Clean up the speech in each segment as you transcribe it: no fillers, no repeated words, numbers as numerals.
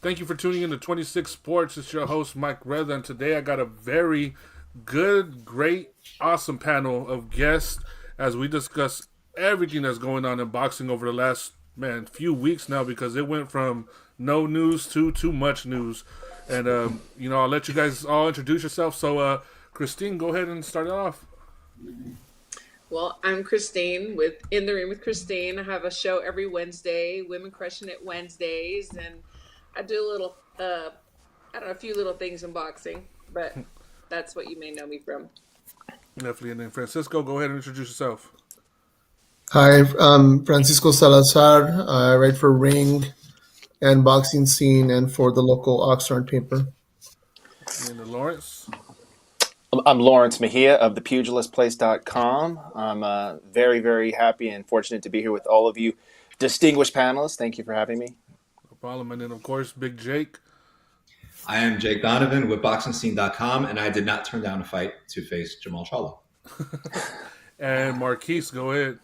Thank you for tuning in to 26 Sports. It's your host, Mike Reza, and today I got a very good, great, awesome panel of guests as we discuss everything that's going on in boxing over the last, few weeks now because it went from no news to too much news. And, I'll let you guys all introduce yourself. So, Christine, go ahead and start it off. Well, I'm Christine with In the Ring with Christine. I have a show every Wednesday, Women Crushing It Wednesdays, and I do a little, I don't know, a few little things in boxing, but that's what you may know me from. Definitely. And then, Francisco, go ahead and introduce yourself. Hi, I'm Francisco Salazar. I write for Ring and Boxing Scene and for the local Oxnard paper. And then, Lawrence. I'm Lawrence Mejia of thepugilistplace.com. I'm very, very happy and fortunate to be here with all of you distinguished panelists. Thank you for having me. No problem. And then, of course, Big Jake. I am Jake Donovan with BoxingScene.com, and I did not turn down a fight to face Jamal Charlo. And Marquis, go ahead.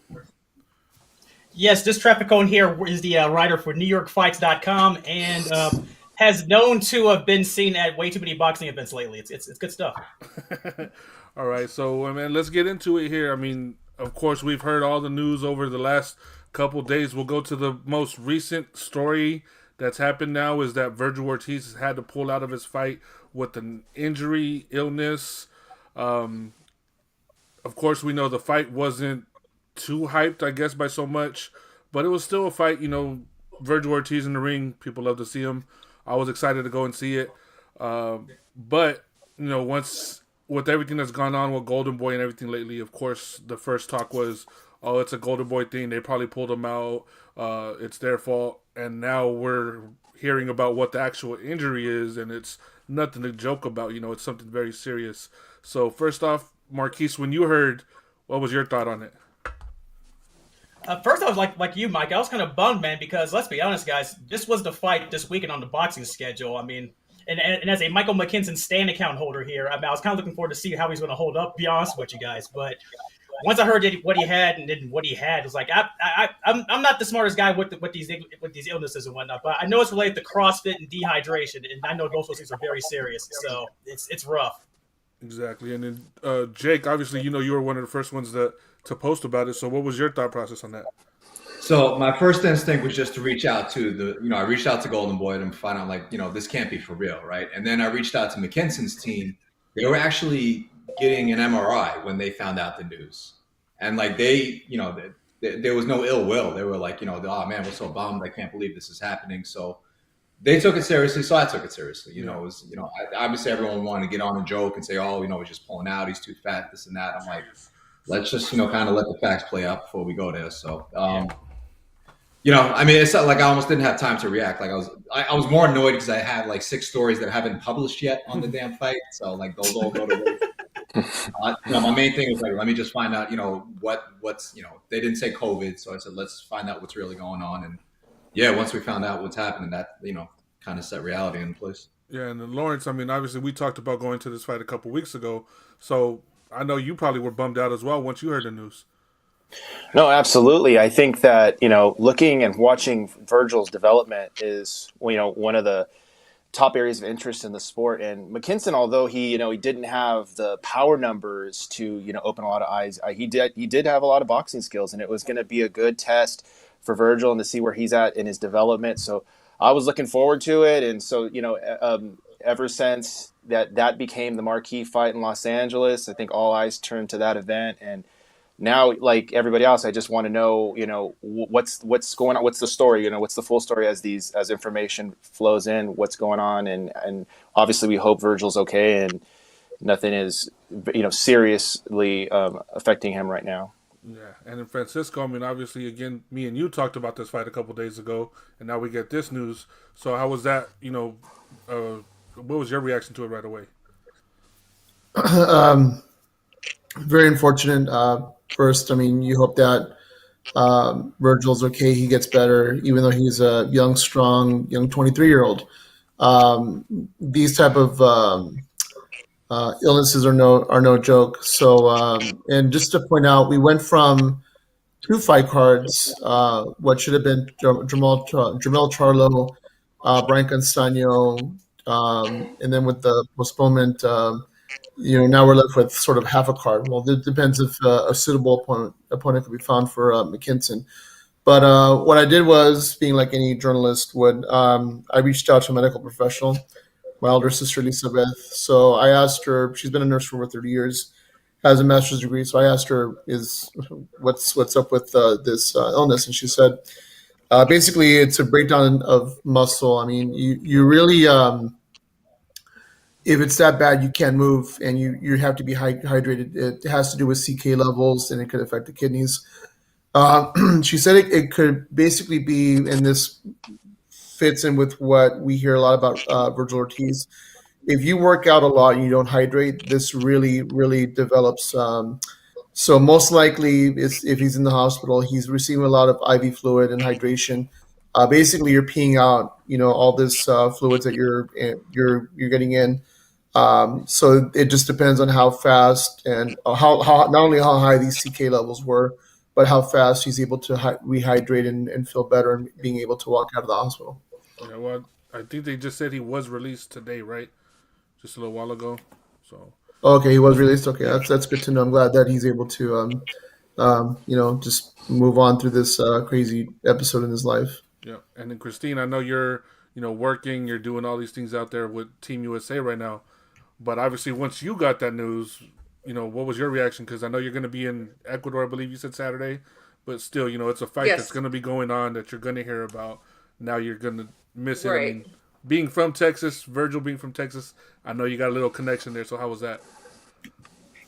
Yes, this Trafficone here is the writer for NewYorkFights.com and has known to have been seen at way too many boxing events lately. It's good stuff. All right, so let's get into it here. I mean, of course, we've heard all the news over the last couple days. We'll go to the most recent story that's happened now is that Virgil Ortiz has had to pull out of his fight with an injury, illness. Of course, we know the fight wasn't too hyped, I guess, by so much, but it was still a fight. Virgil Ortiz in the ring, people love to see him. I was excited to go and see it. But, once with everything that's gone on with Golden Boy and everything lately, of course, the first talk was, oh, it's a Golden Boy thing. They probably pulled him out. It's their fault. And now we're hearing about what the actual injury is, and it's nothing to joke about. It's something very serious. So first off, Marquis, when you heard, what was your thought on it? First, I was like you, Mike. I was kind of bummed, man, because let's be honest, guys, this was the fight this weekend on the boxing schedule. I mean, and as a Michael McKinson Stan account holder here, I was kind of looking forward to see how he's going to hold up. Be honest with you guys, but once I heard what he had and then what he had, it was like I'm not the smartest guy with these illnesses and whatnot, but I know it's related to CrossFit and dehydration, and I know those things are very serious. So it's rough. Exactly, and then Jake, obviously, you were one of the first ones to post about it. So what was your thought process on that? So my first instinct was just to reach out to I reached out to Golden Boy and find out this can't be for real, right? And then I reached out to McKinson's team. They were actually getting an MRI when they found out the news. And there was no ill will. They were like, oh man, we're so bummed. I can't believe this is happening. So they took it seriously. So I took it seriously. It was, obviously everyone wanted to get on and joke and say, oh, he's just pulling out. He's too fat, this and that. I'm like, let's just, kind of let the facts play out before we go there. So, it's not like I almost didn't have time to react. Like I was more annoyed because I had like 6 stories that haven't published yet on the damn fight. So like those all go to waste. My main thing was like, let me just find out, what's, they didn't say COVID. So I said, let's find out what's really going on. And yeah, once we found out what's happening, that, kind of set reality in place. Yeah. And then Lawrence, obviously we talked about going to this fight a couple weeks ago. So I know you probably were bummed out as well once you heard the news. No, absolutely. I think that, looking and watching Virgil's development is, one of the top areas of interest in the sport. And McKinson, although he didn't have the power numbers to, open a lot of eyes, he did have a lot of boxing skills, and it was going to be a good test for Virgil and to see where he's at in his development. So I was looking forward to it. And so, ever since that became the marquee fight in Los Angeles, I think all eyes turned to that event. And now, like everybody else, I just want to know, what's going on, what's the story, what's the full story as information flows in, what's going on, and obviously we hope Virgil's okay and nothing is, seriously affecting him right now. Yeah, and in Francisco, obviously, again, me and you talked about this fight a couple days ago, and now we get this news. So how was that? What was your reaction to it right away? Very unfortunate. First, you hope that Virgil's okay. He gets better, even though he's a young 23-year-old. These type of illnesses are no joke. So, and just to point out, we went from 2 fight cards, what should have been Jamal Charlo Brian Castaño, and then with the postponement, now we're left with sort of half a card. Well, it depends if a suitable opponent could be found for McKinson. But what I did was, being like any journalist would, I reached out to a medical professional, my older sister Elizabeth. So I asked her. She's been a nurse for over 30 years, has a master's degree. So I asked her, "Is what's up with this illness?" And she said, basically, it's a breakdown of muscle. I mean, you really, if it's that bad, you can't move, and you have to be hydrated. It has to do with CK levels, and it could affect the kidneys. She said it could basically be, and this fits in with what we hear a lot about Virgil Ortiz. If you work out a lot and you don't hydrate, this really, really develops. So most likely, if he's in the hospital, he's receiving a lot of IV fluid and hydration. Basically, you're peeing out, all this fluids that you're getting in. So it just depends on how fast and how not only how high these CK levels were, but how fast he's able to rehydrate and feel better and being able to walk out of the hospital. Yeah, well, I think they just said he was released today, right? Just a little while ago. So Okay, he was released. Okay, that's good to know. I'm glad that he's able to, just move on through this crazy episode in his life. yeah, and then Christine, I know you're working, you're doing all these things out there with Team USA right now, but obviously once you got that news, what was your reaction? Because I know you're going to be in Ecuador, I believe you said Saturday, but still, it's a fight Yes. that's going to be going on that you're going to hear about. Now you're going to miss it. I Right. mean, being from Texas, Virgil being from Texas, I know you got a little connection there. So how was that?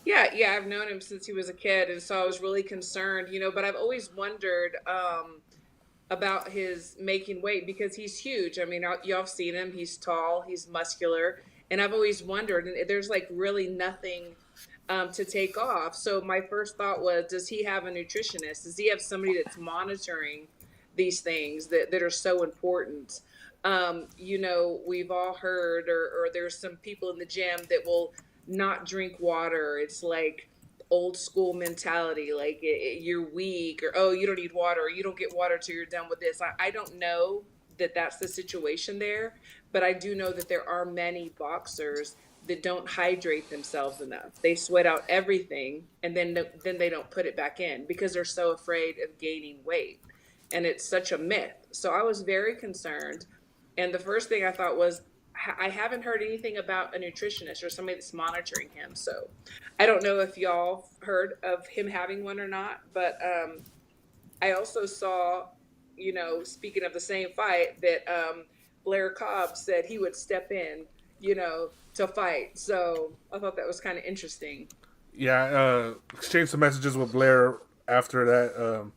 Yeah, I've known him since he was a kid, and so I was really concerned, but I've always wondered about his making weight because he's huge. I mean, y'all have seen him. He's tall, he's muscular, and I've always wondered, and there's like really nothing to take off. So my first thought was, does he have a nutritionist? Does he have somebody that's monitoring these things that are so important? We've all heard, or there's some people in the gym that will not drink water. It's like old school mentality, like you're weak, or oh, you don't need water, or you don't get water till you're done with this. I don't know that that's the situation there, but I do know that there are many boxers that don't hydrate themselves enough. They sweat out everything, and then they don't put it back in because they're so afraid of gaining weight, and it's such a myth. So I was very concerned, and the first thing I thought was, I haven't heard anything about a nutritionist or somebody that's monitoring him. So I don't know if y'all heard of him having one or not, but I also saw, speaking of the same fight, that Blair Cobb said he would step in, to fight. So I thought that was kind of interesting. Yeah, exchanged some messages with Blair after that.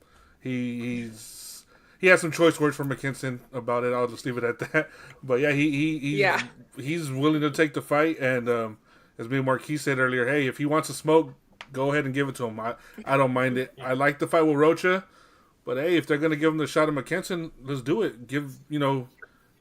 He has some choice words for McKinson about it. I'll just leave it at that. But yeah, he's willing to take the fight, and as me and Marquis said earlier, hey, if he wants to smoke, go ahead and give it to him. I don't mind it. I like the fight with Rocha, but hey, if they're gonna give him the shot of McKinson, let's do it. Give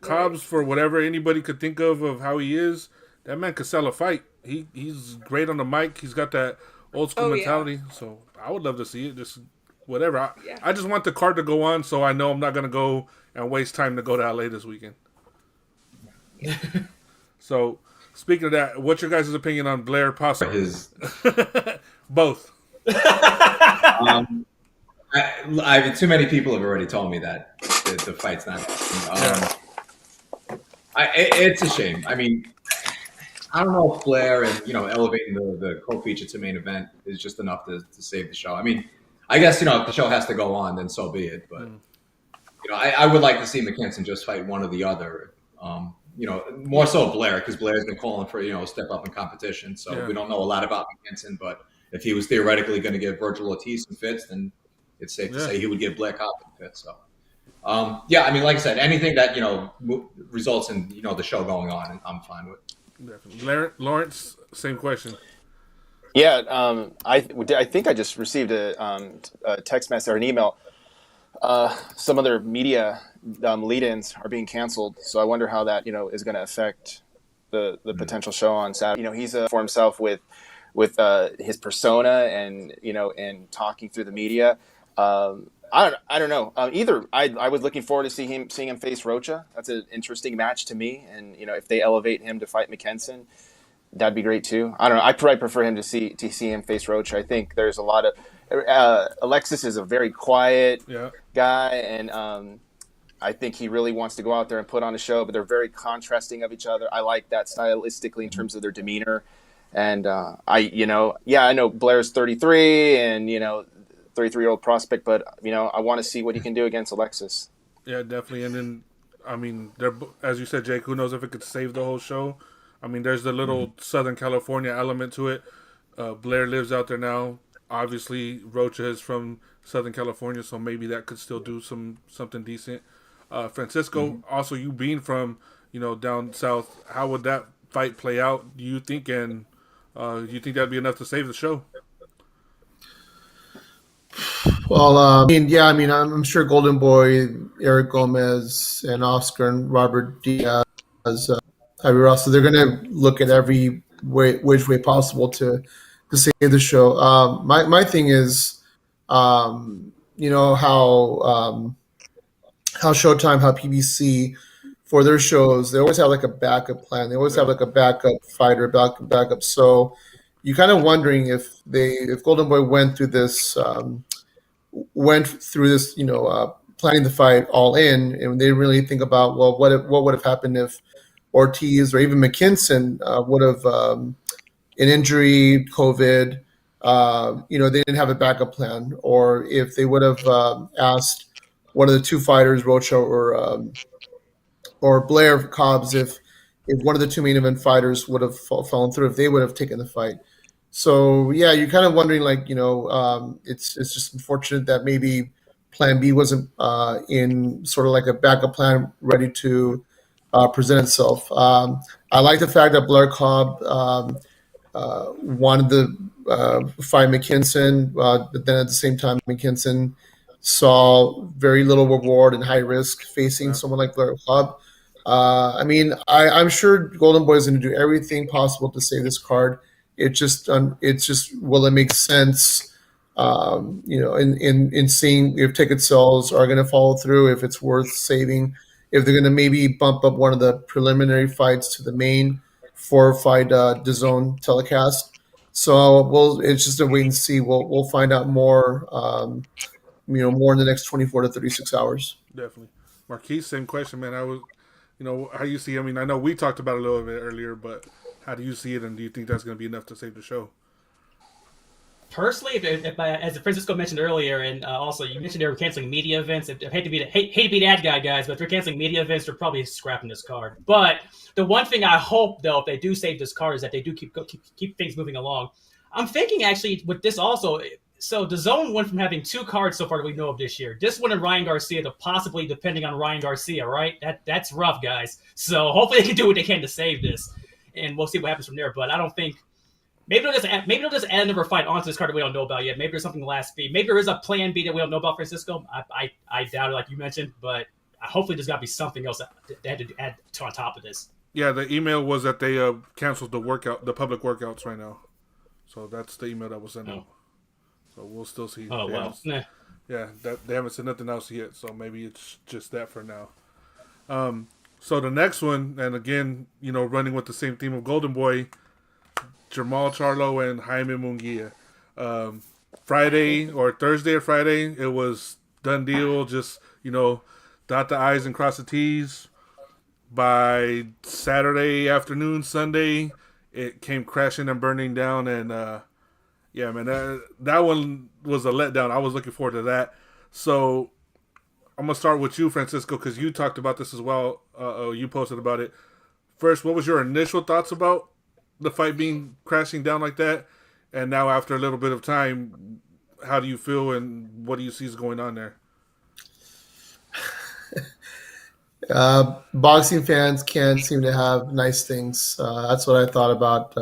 Cobbs, for whatever anybody could think of how he is. That man could sell a fight. He's great on the mic. He's got that old school mentality. Yeah. So I would love to see it. Just whatever. I just want the card to go on, so I know I'm not going to go and waste time to go to LA this weekend. So, speaking of that, what's your guys' opinion on Blair Possum? Both. Too many people have already told me that the fight's not. It's a shame. I mean, I don't know if Blair and elevating the co-feature to main event is just enough to save the show. I mean, I guess if the show has to go on, then so be it. But I would like to see McKinson just fight one or the other. More so Blair, because Blair's been calling for a step up in competition. So we don't know a lot about McKinson, but if he was theoretically going to give Virgil Ortiz some fits, then it's safe to say he would give Blair Cobb some fits. So I mean, like I said, anything that results in the show going on, I'm fine with. Definitely. Lawrence, same question. Yeah, I think I just received a text message or an email. Some other media lead-ins are being canceled, so I wonder how that is going to affect the potential show on Saturday. He's for himself with his persona and and talking through the media. I don't know. Either I was looking forward to seeing him face Rocha. That's an interesting match to me, and if they elevate him to fight McKenson, that'd be great too. I don't know. I probably prefer him to see him face Rocha. I think there's a lot of Alexis is a very quiet Yeah. guy, and I think he really wants to go out there and put on a show. But they're very contrasting of each other. I like that stylistically in terms of their demeanor, and I know Blair's 33, and 33-year-old prospect, but I want to see what he can do against Alexis. Yeah, definitely. And then, I mean, as you said, Jake, who knows if it could save the whole show? I mean, there's the little Southern California element to it. Blair lives out there now. Obviously, Rocha is from Southern California, so maybe that could still do something decent. Francisco, also you being from down south, how would that fight play out? Do you think, and you think that'd be enough to save the show? Well, I'm sure Golden Boy, Eric Gomez, and Oscar and Robert Diaz, Javier Rosso, they're going to look at every which way possible to save the show. My thing is, how Showtime, how PBC, for their shows, they always have like a backup plan. They always have like a backup fighter, backup. So you're kind of wondering if Golden Boy went through this. Planning the fight all in, and they didn't really think about what would have happened if Ortiz or even McKinson would have an injury, COVID. They didn't have a backup plan, or if they would have asked one of the two fighters, Rocha or Blair Cobbs, if one of the two main event fighters would have fallen through, if they would have taken the fight. So yeah, you're kind of wondering, it's just unfortunate that maybe Plan B wasn't in sort of like a backup plan ready to present itself. I like the fact that Blair Cobb wanted to fight McKinson, but then at the same time, McKinson saw very little reward and high risk facing someone like Blair Cobb. I'm sure Golden Boy is going to do everything possible to save this card. It's just will it make sense? In seeing if ticket sales are going to follow through, if it's worth saving, if they're going to maybe bump up one of the preliminary fights to the main 4-fight DAZN telecast. So it's just a wait and see. We'll find out more, more in the next 24 to 36 hours. Definitely. Marquis, same question, man. How you see? I mean, I know we talked about it a little bit earlier, but how do you see it, and do you think that's going to be enough to save the show? Personally, if as Francisco mentioned earlier, and also you mentioned they were canceling media events. I hate to be that guy, guys, but if they're canceling media events, they're probably scrapping this card. But the one thing I hope, though, if they do save this card, is that they do keep things moving along. I'm thinking actually with this also. So the zone went from having 2 cards so far that we know of this year. This one and Ryan Garcia to possibly depending on Ryan Garcia, right? That's rough, guys. So hopefully they can do what they can to save this, and we'll see what happens from there. But I don't think. Maybe they'll just add another fight onto this card that we don't know about yet. Maybe there's something last B. Maybe there is a plan B that we don't know about, Francisco. I doubt it, like you mentioned, but hopefully there's got to be something else that they had to add on top of this. Yeah, the email was that they canceled the public workouts right now. So that's the email that was sent out. So we'll still see. Oh, well. Nah. Yeah, they haven't said nothing else yet, so maybe it's just that for now. So the next one, and again, running with the same theme of Golden Boy, Jamal Charlo and Jaime Munguia. Friday or Thursday or Friday, it was done deal. Just, dot the I's and cross the T's. By Saturday afternoon, Sunday, it came crashing and burning down. And, yeah, man, that one was a letdown. I was looking forward to that. So I'm going to start with you, Francisco, because you talked about this as well. You posted about it. First, what was your initial thoughts about the fight being crashing down like that? And now after a little bit of time, how do you feel and what do you see is going on there? Boxing fans can't seem to have nice things. That's what I thought about.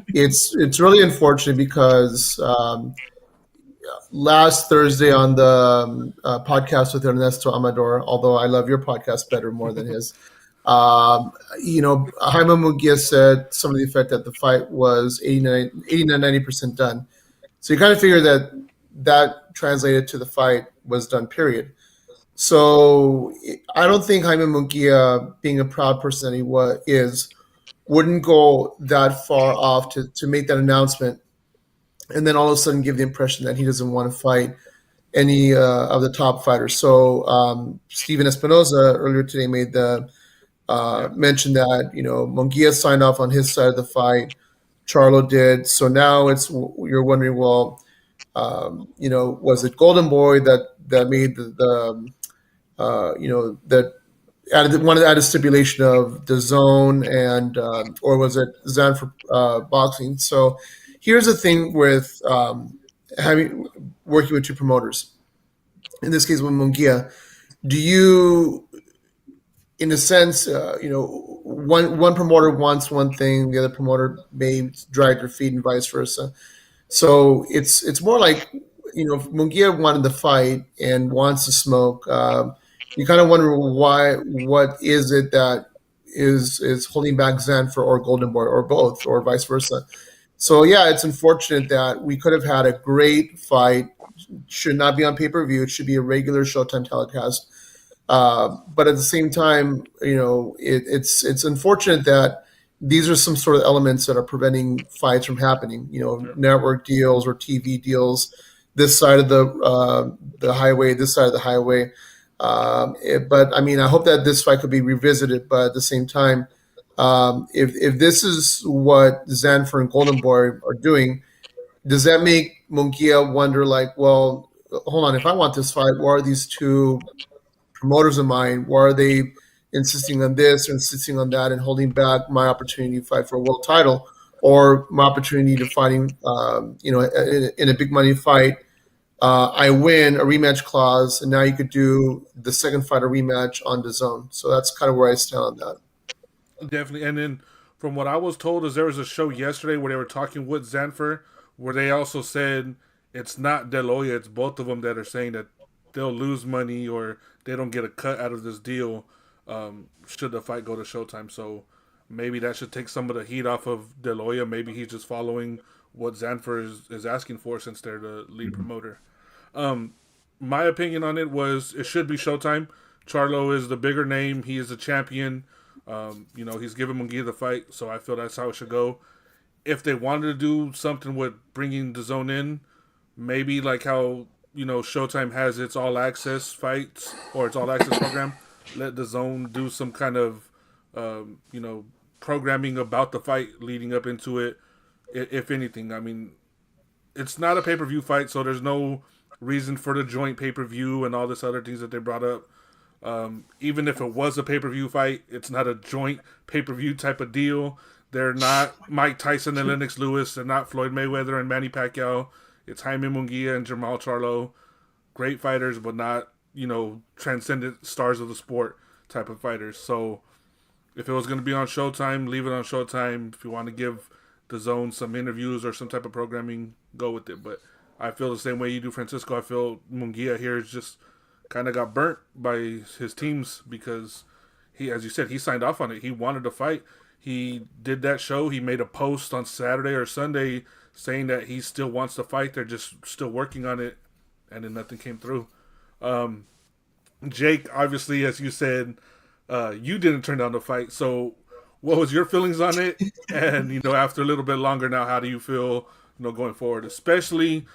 It's really unfortunate because last Thursday on the podcast with Ernesto Amador, although I love your podcast better more than his, Jaime Munguia said some of the effect that the fight was 89-90% done. So you kind of figure that that translated to the fight was done, period. So I don't think Jaime Munguia, being a proud person that is, wouldn't go that far off to make that announcement and then all of a sudden give the impression that he doesn't want to fight any of the top fighters. So Steven Espinoza earlier today made the mention that Munguia signed off on his side of the fight, Charlo did. So now you're wondering, well, was it Golden Boy that made that wanted to add a stipulation of the zone and or was it Zanfer boxing? So here's the thing with working with two promoters. In this case, with Munguia, do you, in a sense, one promoter wants one thing, the other promoter may drag their feet, and vice versa. So it's more like, if Munguia wanted to fight and wants to smoke, you kind of wonder what is it that is holding back Zanfer or Golden Boy or both or vice versa. So yeah, it's unfortunate that we could have had a great fight. Should not be on pay-per-view. It should be a regular Showtime telecast. But at the same time, it's unfortunate that these are some sort of elements that are preventing fights from happening. Network deals or TV deals, this side of the highway, this side of the highway. But I mean, I hope that this fight could be revisited. But at the same time, if this is what Zanfer and Golden Boy are doing, does that make Munguia wonder, like, well, hold on, if I want this fight, why are these two promoters of mine, why are they insisting on this or insisting on that and holding back my opportunity to fight for a world title or my opportunity to fighting, in a big money fight? I win a rematch clause, and now you could do the second fight a rematch on the zone. So that's kind of where I stand on that. Definitely. And then from what I was told is there was a show yesterday where they were talking with Zanfer where they also said it's not De La Hoya, it's both of them that are saying that they'll lose money or they don't get a cut out of this deal should the fight go to Showtime. So maybe that should take some of the heat off of De La Hoya. Maybe he's just following what Zanfer is asking for since they're the lead promoter. My opinion on it was it should be Showtime. Charlo is the bigger name. He is a champion. He's given Munguia the fight, so I feel that's how it should go. If they wanted to do something with bringing the zone in, maybe like how Showtime has its all access fights or its all access program, let the zone do some kind of programming about the fight leading up into it. If anything, I mean, it's not a pay-per-view fight, so there's no reason for the joint pay-per-view and all this other things that they brought up. Even if it was a pay-per-view fight, it's not a joint pay-per-view type of deal. They're not Mike Tyson and Lennox Lewis. They're not Floyd Mayweather and Manny Pacquiao. It's Jaime Munguia and Jamal Charlo. Great fighters, but not, transcendent stars of the sport type of fighters. So if it was going to be on Showtime, leave it on Showtime. If you want to give the zone some interviews or some type of programming, go with it. But I feel the same way you do, Francisco. I feel Munguia here is just kind of got burnt by his teams because he, as you said, he signed off on it. He wanted to fight. He did that show. He made a post on Saturday or Sunday saying that he still wants to fight. They're just still working on it, and then nothing came through. Jake, obviously, as you said, you didn't turn down the fight. So what was your feelings on it? And, after a little bit longer now, how do you feel, going forward? Especially,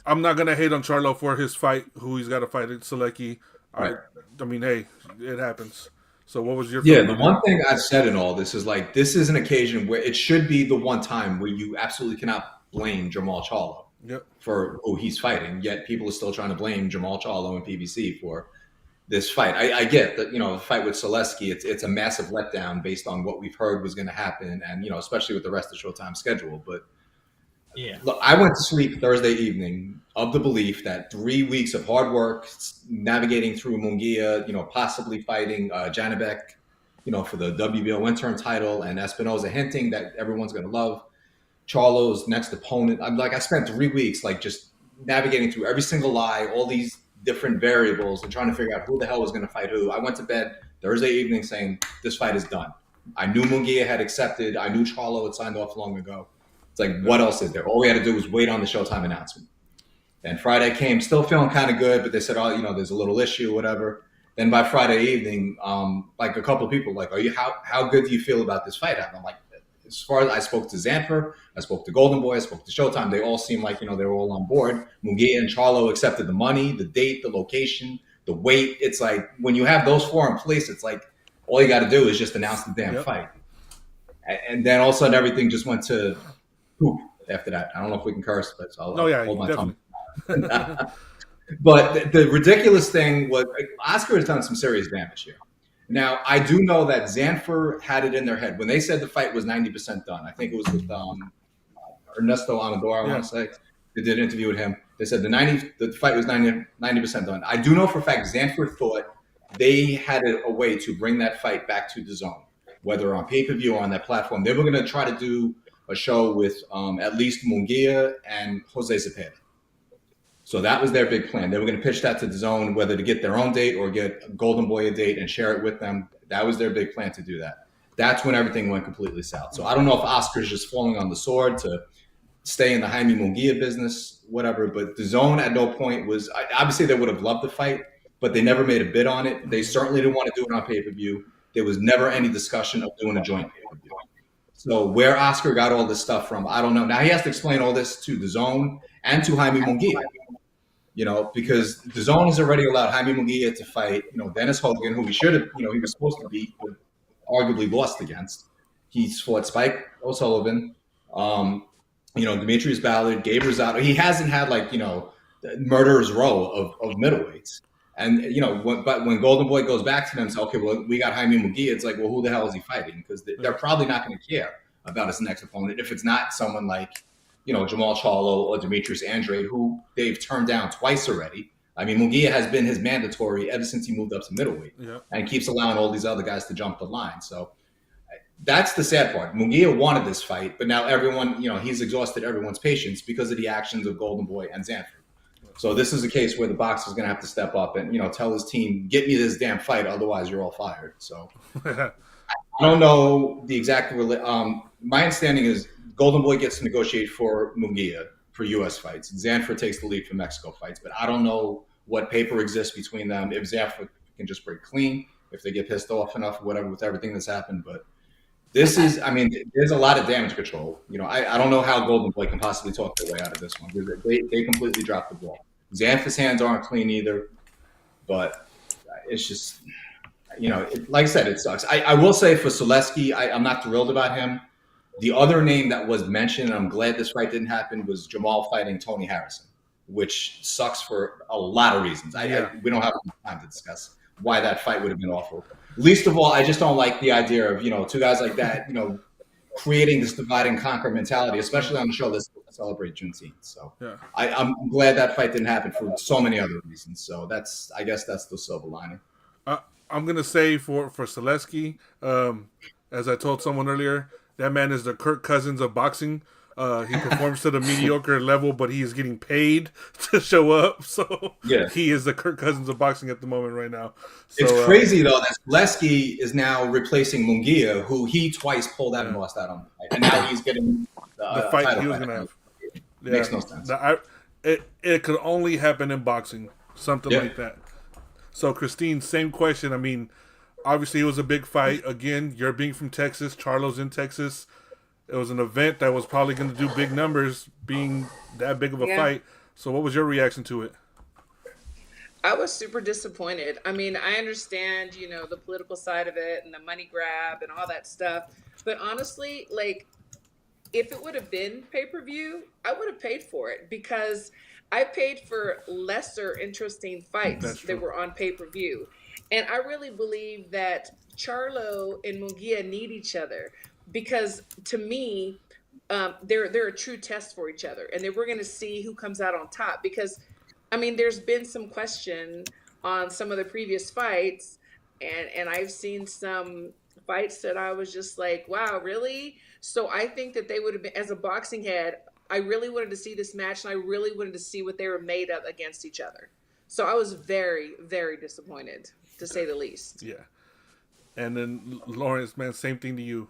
I'm not going to hate on Charlo for his fight, who he's got to fight at Selecki. Right. I mean, hey, it happens. So what was your feeling? The one thing I've said in all this is, like, this is an occasion where it should be the one time where you absolutely cannot blame Jamal Charlo for who he's fighting, yet people are still trying to blame Jamal Charlo and PBC for this fight. I get that, the fight with Selecki, it's a massive letdown based on what we've heard was going to happen and, especially with the rest of Showtime schedule. But yeah, look, I went to sleep Thursday evening of the belief that 3 weeks of hard work, navigating through Munguia, possibly fighting Janibek, for the WBO interim title, and Espinoza hinting that everyone's going to love Charlo's next opponent. I spent 3 weeks just navigating through every single lie, all these different variables, and trying to figure out who the hell was going to fight who. I went to bed Thursday evening saying this fight is done. I knew Munguia had accepted. I knew Charlo had signed off long ago. It's like, what else is there? All we had to do was wait on the Showtime announcement. And Friday came, still feeling kind of good, but they said, oh, there's a little issue, whatever. Then by Friday evening, like a couple of people were like, how good do you feel about this fight? And I'm like, as far as I spoke to Zanfer, I spoke to Golden Boy, I spoke to Showtime, they all seemed like, they were all on board. Mejia and Charlo accepted the money, the date, the location, the weight. It's like when you have those four in place, it's like all you got to do is just announce the damn fight. And then all of a sudden everything just went to poop after that. I don't know if we can curse, but I'll hold my tongue. But the ridiculous thing was Oscar has done some serious damage here. Now, I do know that Zanfer had it in their head. When they said the fight was 90% done, I think it was with Ernesto Amador, I want to say. They did an interview with him. They said the fight was 90% done. I do know for a fact Zanfer thought they had a way to bring that fight back to the zone, whether on pay-per-view or on that platform. They were going to try to do a show with at least Mejia and Jose Zepeda. So that was their big plan. They were going to pitch that to the zone, whether to get their own date or get Golden Boy a date and share it with them. That was their big plan to do that. That's when everything went completely south. So I don't know if Oscar's just falling on the sword to stay in the Jaime Mejia business, whatever. But the zone at no point was – obviously they would have loved the fight, but they never made a bid on it. They certainly didn't want to do it on pay-per-view. There was never any discussion of doing a joint pay-per-view. So where Oscar got all this stuff from, I don't know. Now he has to explain all this to the zone and to Jaime Mejia. Because the zone has already allowed Jaime Mejia to fight, Dennis Hogan, who he should have, he was supposed to beat, but arguably lost against. He's fought Spike O'Sullivan, Demetrius Ballard, Gabe Rosado. He hasn't had murderer's row of middleweights. And, but when Golden Boy goes back to them and says, okay, well, we got Jaime Mejia, it's like, well, who the hell is he fighting? Because they're probably not going to care about his next opponent if it's not someone like, Jamal Charlo or Demetrius Andrade, who they've turned down twice already. I mean, Mejia has been his mandatory ever since he moved up to middleweight and keeps allowing all these other guys to jump the line. So that's the sad part. Mejia wanted this fight, but now everyone, he's exhausted everyone's patience because of the actions of Golden Boy and Zanfer. So this is a case where the boxer's going to have to step up and, tell his team, get me this damn fight, otherwise you're all fired. So I don't know the exact my understanding is Golden Boy gets to negotiate for Mejia for U.S. fights. Zanfer takes the lead for Mexico fights, but I don't know what paper exists between them. If Zanfer can just break clean, if they get pissed off enough, whatever, with everything that's happened. But this is, there's a lot of damage control. I don't know how Golden Boy can possibly talk their way out of this one. They completely dropped the ball. Zanfer's hands aren't clean either, but it's just, like I said, it sucks. I will say for Selesky, I'm not thrilled about him. The other name that was mentioned, and I'm glad this fight didn't happen, was Jamal fighting Tony Harrison, which sucks for a lot of reasons. We don't have time to discuss why that fight would have been awful. Least of all, I just don't like the idea of, two guys like that, creating this divide and conquer mentality, especially on the show that's celebrate Juneteenth. So I'm glad that fight didn't happen for so many other reasons. So I guess that's the silver lining. I'm going to say for Selesky, as I told someone earlier, that man is the Kirk Cousins of boxing. He performs to the mediocre level, but he is getting paid to show up. So he is the Kirk Cousins of boxing at the moment right now. So, it's crazy, though, that Selesky is now replacing Mejia, who he twice pulled out and lost out on. And now he's getting the fight he was going to have. Makes no sense. It could only happen in boxing, something like that. So, Christine, same question. Obviously, it was a big fight. Again, you're being from Texas. Charlo's in Texas. It was an event that was probably going to do big numbers, being that big of a fight. So what was your reaction to it? I was super disappointed. I understand, the political side of it and the money grab and all that stuff. But honestly, if it would have been pay-per-view, I would have paid for it because I paid for lesser interesting fights that were on pay-per-view. And I really believe that Charlo and Mejia need each other because, to me, they're a true test for each other. And then we're going to see who comes out on top because, there's been some question on some of the previous fights. And I've seen some fights that I was just like, wow, really? So I think that they would have been, as a boxing head, I really wanted to see this match and I really wanted to see what they were made of against each other. So I was very, very disappointed, to say the least. Yeah. And then Lawrence, man, same thing to you.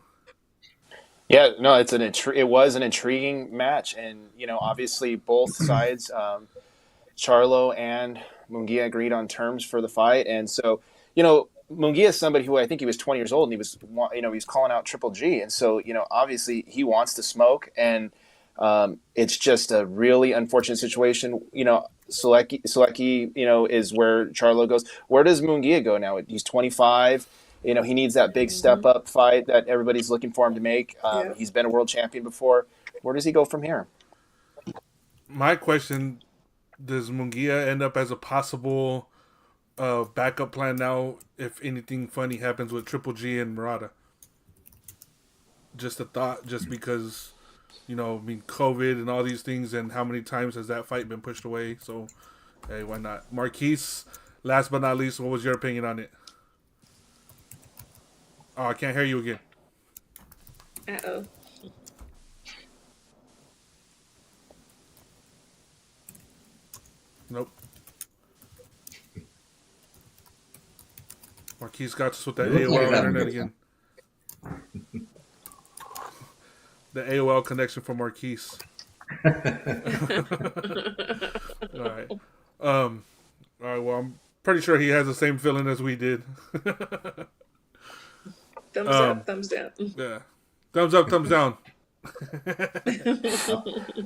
Yeah, no, it was an intriguing match, and obviously both sides Charlo and Mejia agreed on terms for the fight, and so Mejia is somebody who I think he was 20 years old and he was calling out Triple G, and so obviously he wants to smoke, and it's just a really unfortunate situation. Selecki, is where Charlo goes. Where does Mejia go now? He's 25. He needs that big step up fight that everybody's looking for him to make. He's been a world champion before. Where does he go from here? My question: does Mejia end up as a possible backup plan now if anything funny happens with Triple G and Murata? Just a thought, just because, COVID and all these things, and how many times has that fight been pushed away? So, hey, why not? Marquis, last but not least, what was your opinion on it? Oh, I can't hear you again. Uh-oh. Nope. Marquis got us with that AOL internet again. The AOL connection for Marquis. All right. All right. Well, I'm pretty sure he has the same feeling as we did. Thumbs up, thumbs down. Yeah. Thumbs up, thumbs down.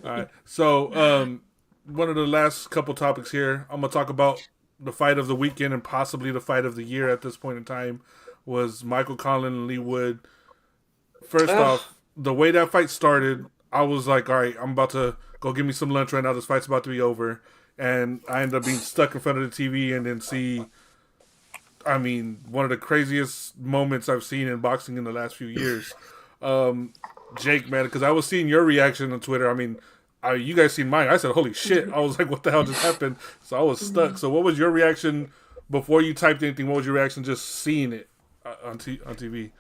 All right. So, one of the last couple topics here, I'm going to talk about the fight of the weekend and possibly the fight of the year at this point in time was Michael Conlan and Lee Wood. First off, the way that fight started, I was like, all right, I'm about to go get me some lunch right now. This fight's about to be over. And I ended up being stuck in front of the TV and then see, one of the craziest moments I've seen in boxing in the last few years. Jake, man, because I was seeing your reaction on Twitter. You guys seen mine. I said, holy shit. I was like, what the hell just happened? So I was stuck. So what was your reaction before you typed anything? What was your reaction just seeing it on TV?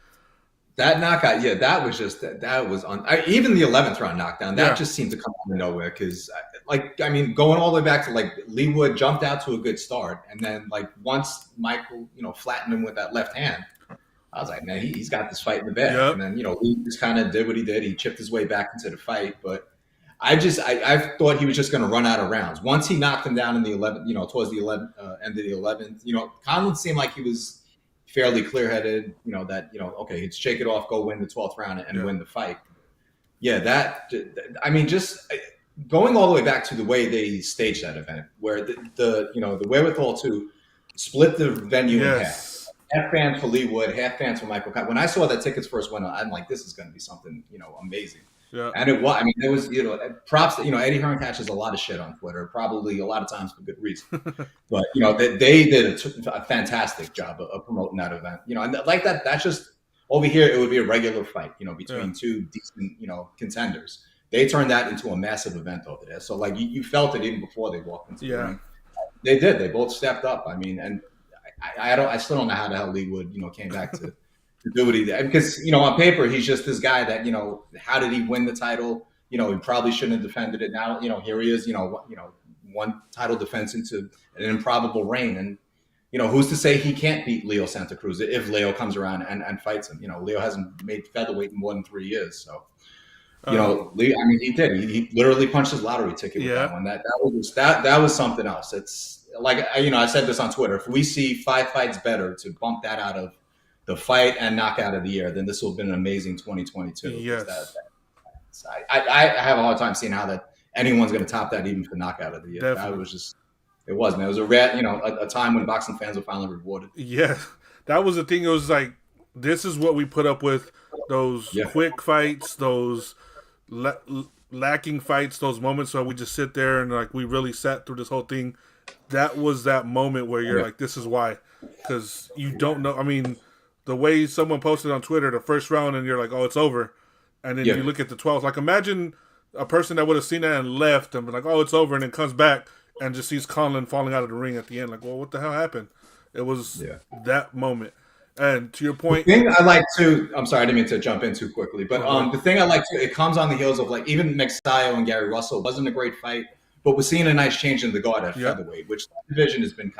That knockout, that was just even the 11th round knockdown, that just seemed to come out of nowhere because, going all the way back to Lee Wood jumped out to a good start, and then once Michael, flattened him with that left hand, I was like, man, he's got this fight in the bag. Yep. And then Lee just kind of did what he did. He chipped his way back into the fight, but I thought he was just going to run out of rounds once he knocked him down in the 11th, towards the 11th end of the 11th. Conlan seemed like he was fairly clear-headed, okay, he'd shake it off, go win the 12th round and win the fight. Just going all the way back to the way they staged that event, where the wherewithal to split the venue in half fans for Lee Wood, half fans for Michael Conlan. When I saw that tickets first went on, I'm like, this is going to be something, amazing. Yeah. And it was, there was, props that, Eddie Hearn catches a lot of shit on Twitter, probably a lot of times for good reason. But, they did a fantastic job of promoting that event. And like that's just over here, it would be a regular fight, between two decent, contenders. They turned that into a massive event over there. So you felt it even before they walked into the ring. They did. They both stepped up. And I still don't know how the hell Lee Wood, came back to do what he did. Because, on paper, he's just this guy that, how did he win the title? He probably shouldn't have defended it. Now, here he is, one title defense into an improbable reign. And, who's to say he can't beat Leo Santa Cruz if Leo comes around and fights him? Leo hasn't made featherweight in more than 3 years. So, Leo, he did. He literally punched his lottery ticket with that one. That was something else. It's like, I said this on Twitter. If we see 5 fights better to bump that out of the fight and knockout of the year, then this will have been an amazing 2022. Yes. I have a hard time seeing how that anyone's going to top that even for knockout of the year. Definitely. That was just, it wasn't. It was a time when boxing fans were finally rewarded. Yeah, that was the thing. It was like, this is what we put up with, those quick fights, those lacking fights, those moments where we just sit there and we really sat through this whole thing. That was that moment where you're like, this is why. Because you don't know. The way someone posted on Twitter the first round and you're like, oh, it's over. And then you look at the 12th. imagine a person that would have seen that and left and been like, oh, it's over, and then comes back and just sees Conlan falling out of the ring at the end. Like, well, what the hell happened? It was that moment. And to your point, the thing I like to, I'm sorry, I didn't mean to jump in too quickly, but the thing I like to, it comes on the heels of even Mejia and Gary Russell wasn't a great fight, but we're seeing a nice change in the guard at featherweight, which the division has been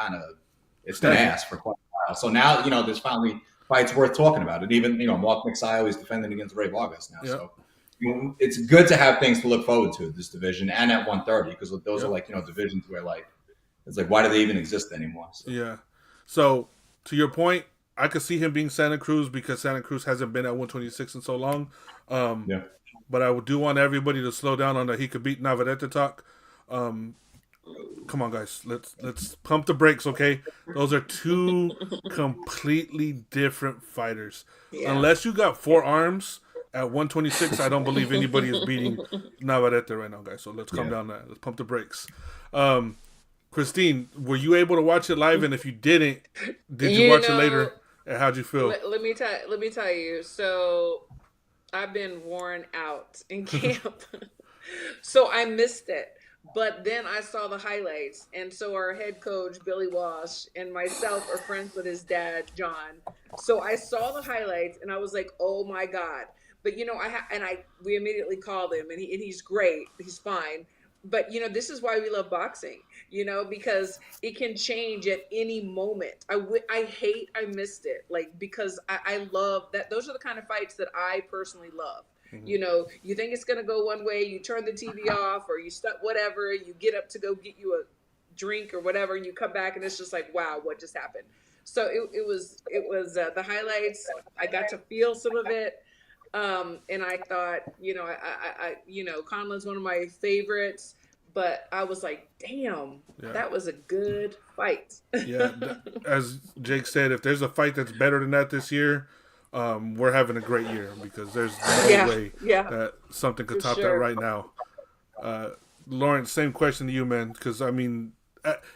it's been ass for quite a while. So now, there's finally fights worth talking about. And even, Mark Mejia is defending against Ray Vargas now. So it's good to have things to look forward to this division and at 130, because those are divisions where it's like, why do they even exist anymore? So. Yeah. So to your point, I could see him being Santa Cruz because Santa Cruz hasn't been at 126 in so long. Yeah. But I do want everybody to slow down on that he could beat Navarrete talk. Come on, guys. Let's pump the brakes, okay? Those are two completely different fighters. Yeah. Unless you got 4 arms at 126, I don't believe anybody is beating Navarrete right now, guys. So let's calm down that. Let's pump the brakes. Christine, were you able to watch it live? And if you didn't, did you watch it later? And how'd you feel? Let me tell you. So I've been worn out in camp, so I missed it. But then I saw the highlights, and so our head coach Billy Walsh and myself are friends with his dad John. So I saw the highlights, and I was like, "Oh my god!" But we immediately called him, and he's great. He's fine. But this is why we love boxing. Because it can change at any moment. I hate I missed it, because I love that. Those are the kind of fights that I personally love. Mm-hmm. You think it's going to go one way, you turn the TV off, or you whatever, you get up to go get you a drink or whatever, and you come back and it's just like, wow, what just happened? So it was the highlights. I got to feel some of it. And I thought, Conlan's one of my favorites, but I was like, damn, that was a good fight. Yeah. As Jake said, if there's a fight that's better than that this year, we're having a great year, because there's no way that something could top that right now. Lawrence, same question to you, man, because I mean,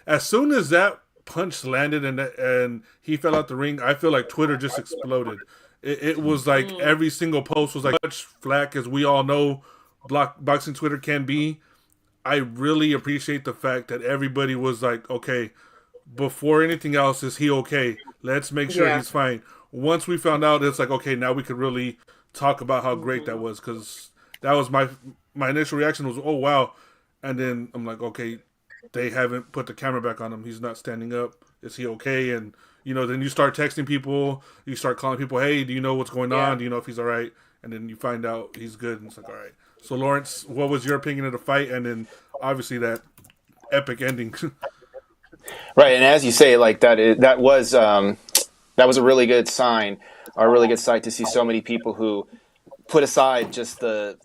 as soon as that punch landed and he fell out the ring, I feel like Twitter just exploded. It was like every single post was like much flack, as we all know boxing Twitter can be. I really appreciate the fact that everybody was like, okay, before anything else, is he okay? Let's make sure he's fine. Once we found out, it's like, okay, now we could really talk about how great that was, because that was my initial reaction was, oh, wow. And then I'm like, okay, they haven't put the camera back on him. He's not standing up. Is he okay? And, then you start texting people. You start calling people, hey, do you know what's going on? Do you know if he's all right? And then you find out he's good. And it's like, all right. So, Lawrence, what was your opinion of the fight? And then, obviously, that epic ending. Right. And as you say, like, that was a really good sign, or a really good sight to see so many people who put aside just the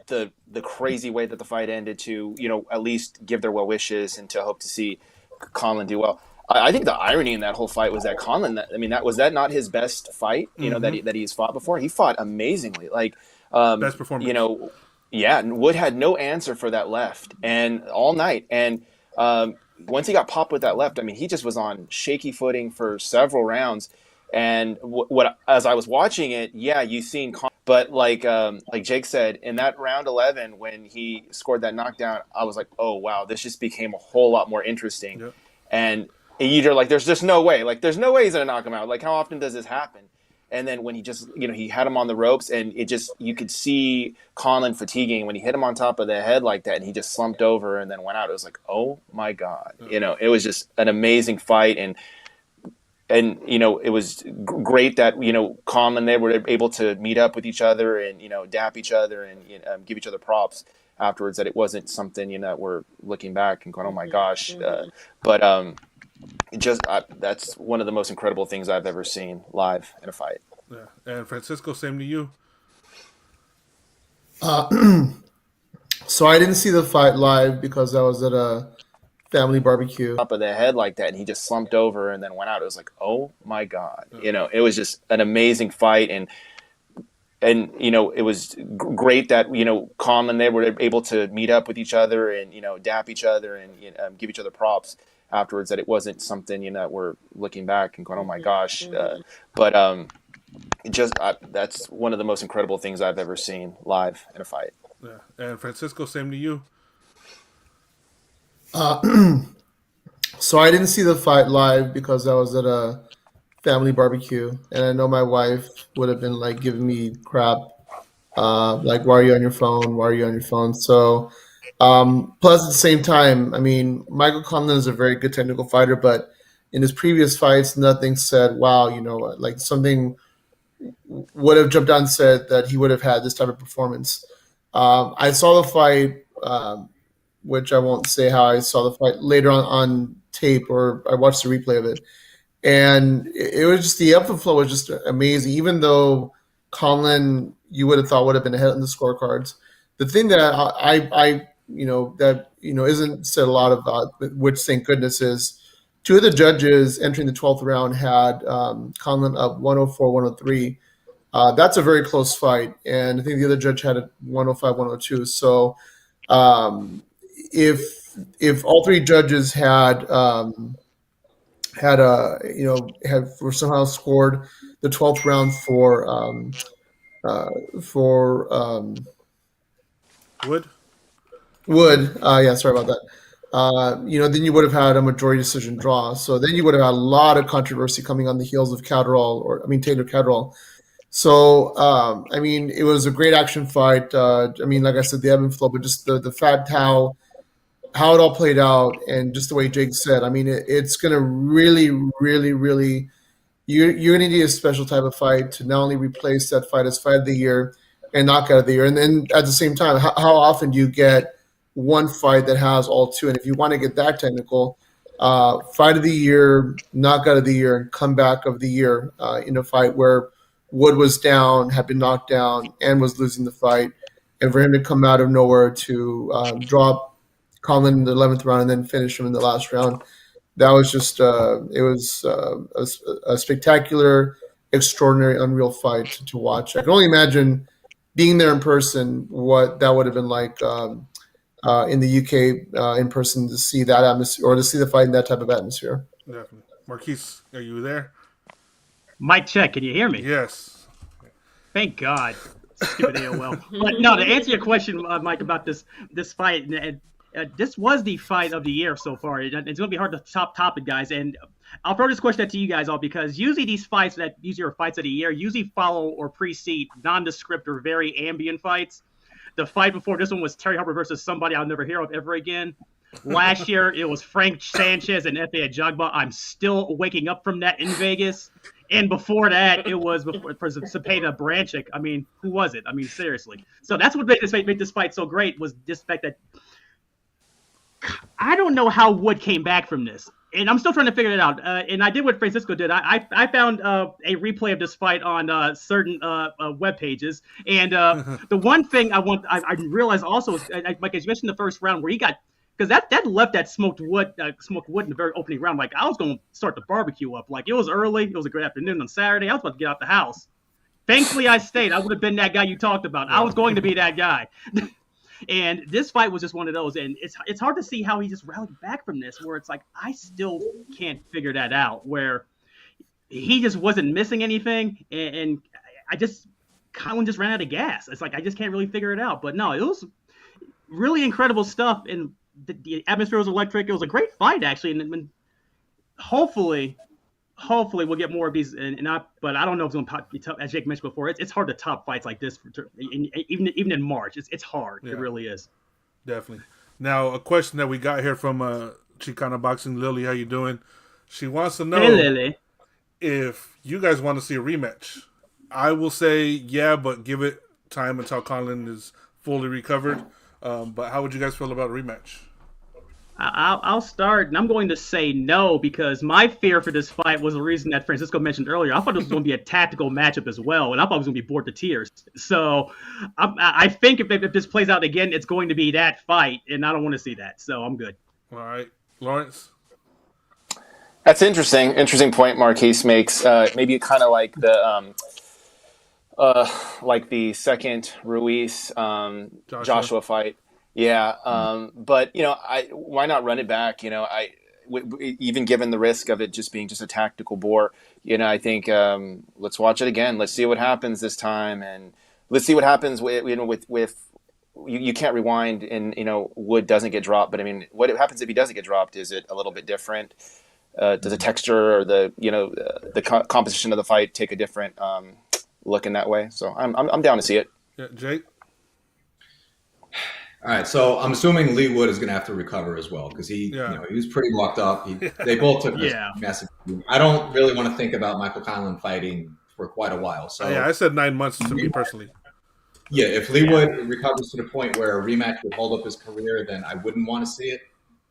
crazy way that the fight ended to, at least give their well wishes and to hope to see Conlan do well. I think the irony in that whole fight was that Conlan, was that not his best fight, that he's fought before? He fought amazingly. Like, best performance. Wood had no answer for that left and all night. And once he got popped with that left, he just was on shaky footing for several rounds. And as I was watching it, you seen, but like Jake said, in that round 11 when he scored that knockdown, I was like, oh wow, this just became a whole lot more interesting. Yep. And you're like, there's just no way, he's gonna knock him out. Like, how often does this happen? And then when he just, he had him on the ropes, and you could see Conlan fatiguing when he hit him on top of the head like that, and he just slumped over and then went out. It was like, oh my God, it was just an amazing fight. And it was great that, Conlan, they were able to meet up with each other and, dap each other and give each other props afterwards, that it wasn't something, that we're looking back and going, oh my gosh. That's one of the most incredible things I've ever seen live in a fight. Yeah. And Francisco, same to you. So I didn't see the fight live because I was at a family barbecue. Top of the head like that, and he just slumped over and then went out. It was like, oh my God. It was just an amazing fight. And it was great that, Conlan, they were able to meet up with each other and, dap each other and give each other props afterwards, that it wasn't something, that we're looking back and going, oh my gosh. That's one of the most incredible things I've ever seen live in a fight. Yeah. And Francisco, same to you. So I didn't see the fight live because I was at a family barbecue, and I know my wife would have been like giving me crap, like, why are you on your phone? Why are you on your phone? So, plus at the same time, Michael Conlan is a very good technical fighter, but in his previous fights, nothing said, wow, like something would have jumped out and said that he would have had this type of performance. I saw the fight, which I won't say how I saw the fight later on tape, or I watched the replay of it, and it was just the ebb and flow was just amazing. Even though Conlon, you would have thought would have been ahead in the scorecards, the thing that I isn't said a lot about, which thank goodness is, two of the judges entering the 12th round had Conlon up 104-103. That's a very close fight, and I think the other judge had it 105-102. So if all three judges were somehow scored the 12th round for Wood, sorry about that. Then you would have had a majority decision draw. So then you would have had a lot of controversy coming on the heels of Taylor Catterall. So, it was a great action fight. Like I said, the ebb and flow, but just the fact how it all played out, and just the way Jake said, it's going to really, really, really, you're going to need a special type of fight to not only replace that fight as fight of the year and knockout of the year. And then at the same time, how often do you get one fight that has all two? And if you want to get that technical, fight of the year, knockout of the year, and comeback of the year in a fight where Wood was down, had been knocked down, and was losing the fight, and for him to come out of nowhere to drop Conlon in the 11th round and then finish him in the last round, that was just a spectacular, extraordinary, unreal fight to watch. I can only imagine being there in person what that would have been like in the UK in person, to see that atmosphere, or to see the fight in that type of atmosphere. Definitely. Marquis, are you there? Mic check. Can you hear me? Yes. Thank God. Stupid AOL. But no, to answer your question, Mike, about this fight, this was the fight of the year so far. It's going to be hard to top it, guys. And I'll throw this question out to you guys all, because usually these fights that usually are fights of the year usually follow or precede nondescript or very ambient fights. The fight before this one was Terry Harper versus somebody I'll never hear of ever again. Last year, it was Frank Sanchez and Efe Ajagba. I'm still waking up from that in Vegas. And before that, it was Cepeda Branchik. Who was it? Seriously. So that's what made this fight so great, was this fact that I don't know how Wood came back from this. And I'm still trying to figure it out. And I did what Francisco did. I found a replay of this fight on certain web pages. And the one thing I realized also is, like as you mentioned, the first round where he got, because that left that smoked wood in the very opening round. Like, I was going to start the barbecue up. Like, it was early. It was a great afternoon on Saturday. I was about to get out the house. Thankfully, I stayed. I would have been that guy you talked about. I was going to be that guy. And this fight was just one of those. And it's hard to see how he just rallied back from this, where it's like, I still can't figure that out, where he just wasn't missing anything. And Colin just ran out of gas. It's like, I just can't really figure it out. But no, it was really incredible stuff. And the atmosphere was electric. It was a great fight, actually. And hopefully we'll get more of these. But I don't know if it's going to be tough. As Jake mentioned before, it's hard to top fights like this, even in March. It's hard. Yeah. It really is. Definitely. Now, a question that we got here from Chicana Boxing, Lily, how you doing? She wants to know, hey, Lily, if you guys want to see a rematch. I will say yeah, but give it time until Colin is fully recovered. But how would you guys feel about a rematch? I'll start, and I'm going to say no, because my fear for this fight was the reason that Francisco mentioned earlier. I thought it was going to be a tactical matchup as well, and I thought it was going to be bored to tears. So I think if this plays out again, it's going to be that fight, and I don't want to see that. So I'm good. All right. Lawrence? That's interesting. Interesting point Marquis makes. Maybe kind of like the second Ruiz Joshua fight. Yeah, but why not run it back? Even given the risk of it just being just a tactical bore, I think let's watch it again. Let's see what happens this time, and let's see what happens with you can't rewind, and Wood doesn't get dropped. But what happens if he doesn't get dropped? Is it a little bit different? Does the texture or the composition of the fight take a different look in that way? So I'm down to see it. Yeah, Jake. All right, so I'm assuming Lee Wood is going to have to recover as well, because he was pretty locked up. They both took this massive. I don't really want to think about Michael Conlon fighting for quite a while. So I said 9 months to me personally. Yeah, if Lee Wood recovers to the point where a rematch would hold up his career, then I wouldn't want to see it.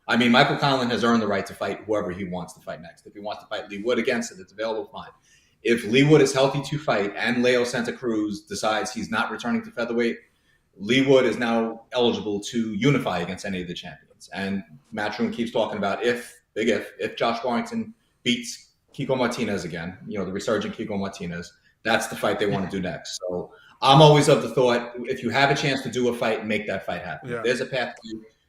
I mean, Michael Conlan has earned the right to fight whoever he wants to fight next. If he wants to fight Lee Wood against it, it's available, fine. If Lee Wood is healthy to fight and Leo Santa Cruz decides he's not returning to featherweight, Lee Wood is now eligible to unify against any of the champions. And Matchroom keeps talking about if Josh Warrington beats Kiko Martinez again, the resurgent Kiko Martinez, that's the fight they want to do next. So I'm always of the thought, if you have a chance to do a fight, make that fight happen. If there's a path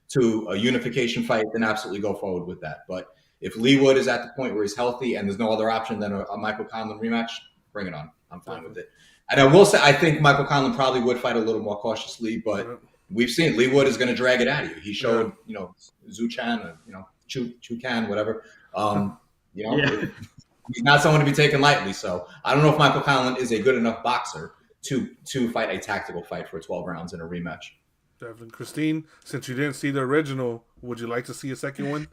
to a unification fight, then absolutely go forward with that. But if Lee Wood is at the point where he's healthy and there's no other option than a Michael Conlan rematch, bring it on. I'm fine with it. And I will say, I think Michael Conlan probably would fight a little more cautiously, but we've seen Lee Wood is going to drag it out of you. He showed, Zhu Chan, Chu Can, whatever. He's not someone to be taken lightly. So I don't know if Michael Conlan is a good enough boxer to fight a tactical fight for 12 rounds in a rematch. Definitely. Christine, since you didn't see the original, would you like to see a second one?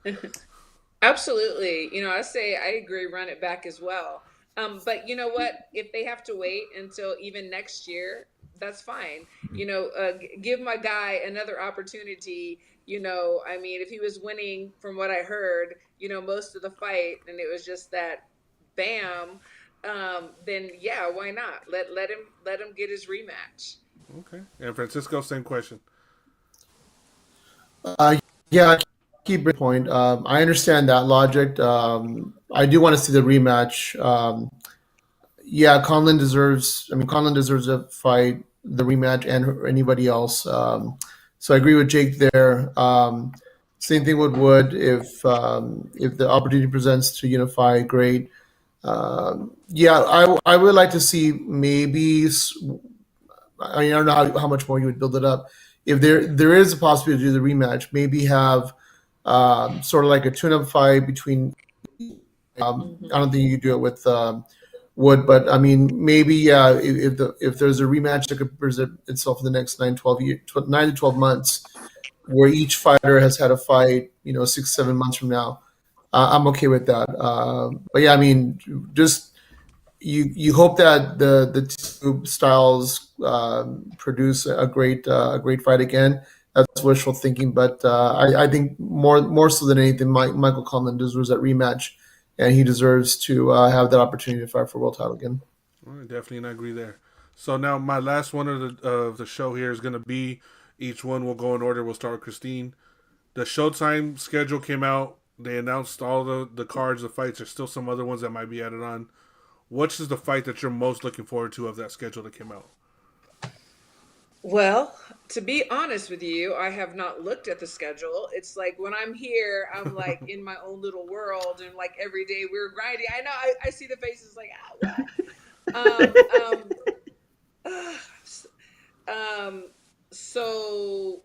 Absolutely. I say I agree, run it back as well. But you know what? If they have to wait until even next year, that's fine. Give my guy another opportunity. If he was winning from what I heard, most of the fight, and it was just that bam, then yeah, why not? Let him get his rematch. Okay. And Francisco, same question. Key point. I understand that logic. I do want to see the rematch. Conlan deserves a fight, the rematch, and anybody else. So I agree with Jake there. Same thing with Wood. If the opportunity presents to unify, great. I would like to see maybe. I don't know how much more you would build it up. If there is a possibility to do the rematch, maybe have sort of like a tune-up fight between. I don't think you could do it with Wood, but I mean maybe if there's a rematch that could present itself in the next 9 to 12 months, where each fighter has had a fight, 6-7 months from now, I'm okay with that. But yeah, I mean, just you hope that the two styles produce a great fight again. That's wishful thinking, but I think more so than anything, Michael Conlan deserves that rematch, and he deserves to have that opportunity to fight for world title again. All right, definitely, and I agree there. So now my last one of the show here is going to be, each one will go in order. We'll start with Christine. The Showtime schedule came out. They announced all the cards, the fights. There's still some other ones that might be added on. Which is the fight that you're most looking forward to of that schedule that came out? Well, to be honest with you, I have not looked at the schedule. It's like when I'm here, I'm like in my own little world, and like every day we're grinding. I know I see the faces like, what? So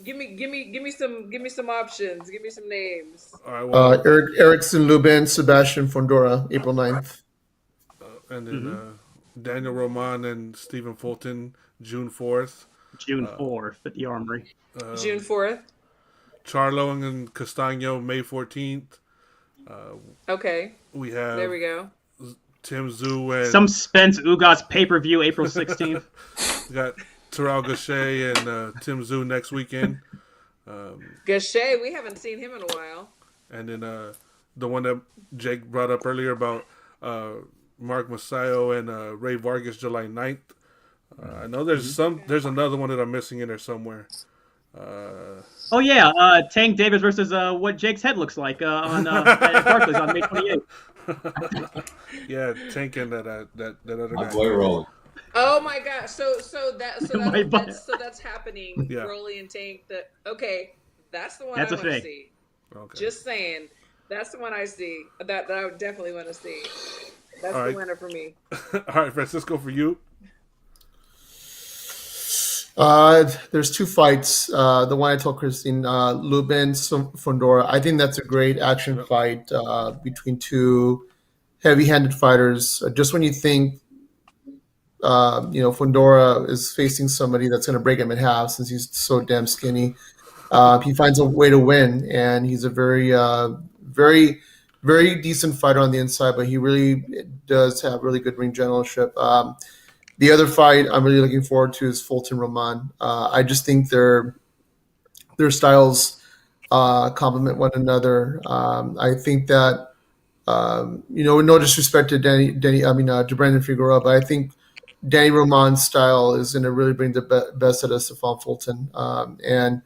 give me some options. Give me some names. All right, well, Erickson Lubin, Sebastian Fondora, April 9th. And then Daniel Roman and Stephen Fulton, June 4th. June 4th at the Armory. June 4th. Charlo and Castano, May 14th. Okay. We have. There we go. Tim Zhu and some Spence Ugas pay-per-view April 16th. We got Terrell Gaucher and Tim Zhu next weekend. Gaucher, we haven't seen him in a while. And then the one that Jake brought up earlier about Mark Masayo and Ray Vargas, July 9th. I know there's another one that I'm missing in there somewhere. Tank Davis versus what Jake's head looks like on at Barclays on May 28th. Yeah, Tank and that other guy. My boy Rolling. Oh my gosh! So that's happening. Yeah. Broly and Tank. That's the one That's I a want to thing. see. Okay. Just saying, that's the one I see. That I would definitely want to see. That's All the right. winner for me. All right, Francisco, for you. There's two fights. The one I told Christine, Lubin, Fondora. I think that's a great action fight between two heavy-handed fighters. Just when you think, Fondora is facing somebody that's going to break him in half since he's so damn skinny, he finds a way to win, and he's a very, very, very decent fighter on the inside. But he really does have really good ring generalship. The other fight I'm really looking forward to is Fulton Roman. I just think their styles complement one another. I think that with no disrespect to to Brandon Figueroa, but I think Danny Roman's style is going to really bring the best out of Stephon Fulton, and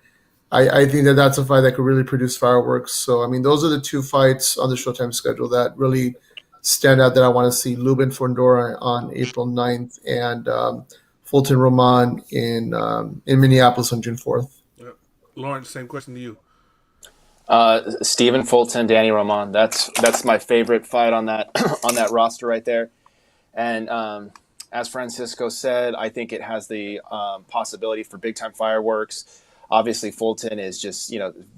I think that that's a fight that could really produce fireworks. So, I mean, those are the two fights on the Showtime schedule that really stand out that I want to see. Lubin Fondora on April 9th and Fulton Roman in Minneapolis on June 4th. Yep. Lawrence, same question to you. Stephen Fulton, Danny Roman. That's my favorite fight on that on that roster right there. And as Francisco said, I think it has the possibility for big time fireworks. Obviously, Fulton is just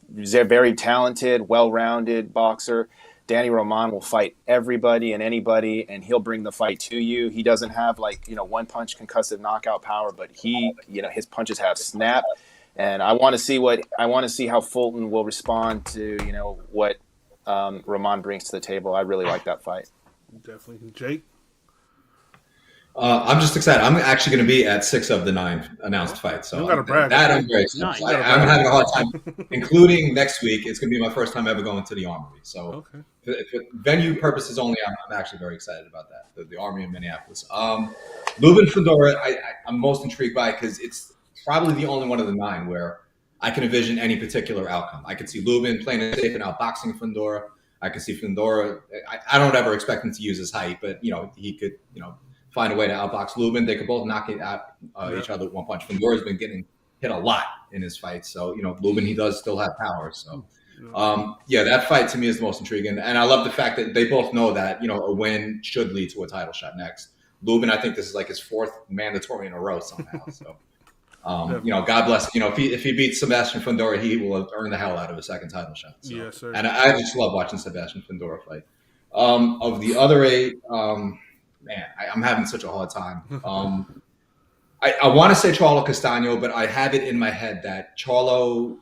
very talented, well-rounded boxer. Danny Roman will fight everybody and anybody, and he'll bring the fight to you. He doesn't have one punch concussive knockout power, but his punches have snap. And I want to see how Fulton will respond to what Roman brings to the table. I really like that fight. Definitely, Jake. I'm just excited. I'm actually going to be at 6 of the 9 announced fights. So I'm very excited. Nice. I'm having a hard time, including next week. It's going to be my first time ever going to the Armory. So, for venue purposes only, I'm actually very excited about that. The Armory in Minneapolis. Lubin Fondora, I'm most intrigued by because it's probably the only one of the 9 where I can envision any particular outcome. I could see Lubin playing it safe and outboxing Fondora. I could see Fondora. I don't ever expect him to use his height, but he could find a way to outbox Lubin. They could both knock it out each other with one punch. Fondora's been getting hit a lot in his fights. So, Lubin, he does still have power. So, that fight to me is the most intriguing. And I love the fact that they both know that, a win should lead to a title shot next. Lubin, I think this is like his 4th mandatory in a row somehow. So, God bless. If he beats Sebastian Fondora, he will have earned the hell out of a second title shot. So. Yes, sir. And I just love watching Sebastian Fondora fight. Of the other 8, man, I'm having such a hard time. I want to say Charlo Castaño, but I have it in my head that Charlo,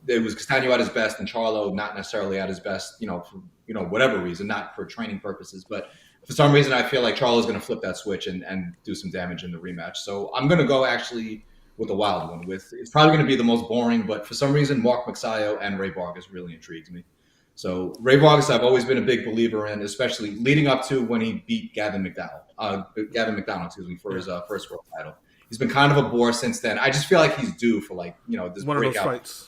it was Castaño at his best and Charlo not necessarily at his best, for whatever reason, not for training purposes. But for some reason, I feel like Charlo's going to flip that switch and do some damage in the rematch. So I'm going to go actually with a wild one. It's probably going to be the most boring, but for some reason, Mark Magsayo and Ray Vargas really intrigues me. So Ray Vargas, I've always been a big believer in, especially leading up to when he beat Gavin McDonald, for his first world title. He's been kind of a bore since then. I just feel like he's due for this one breakout. Of those fights.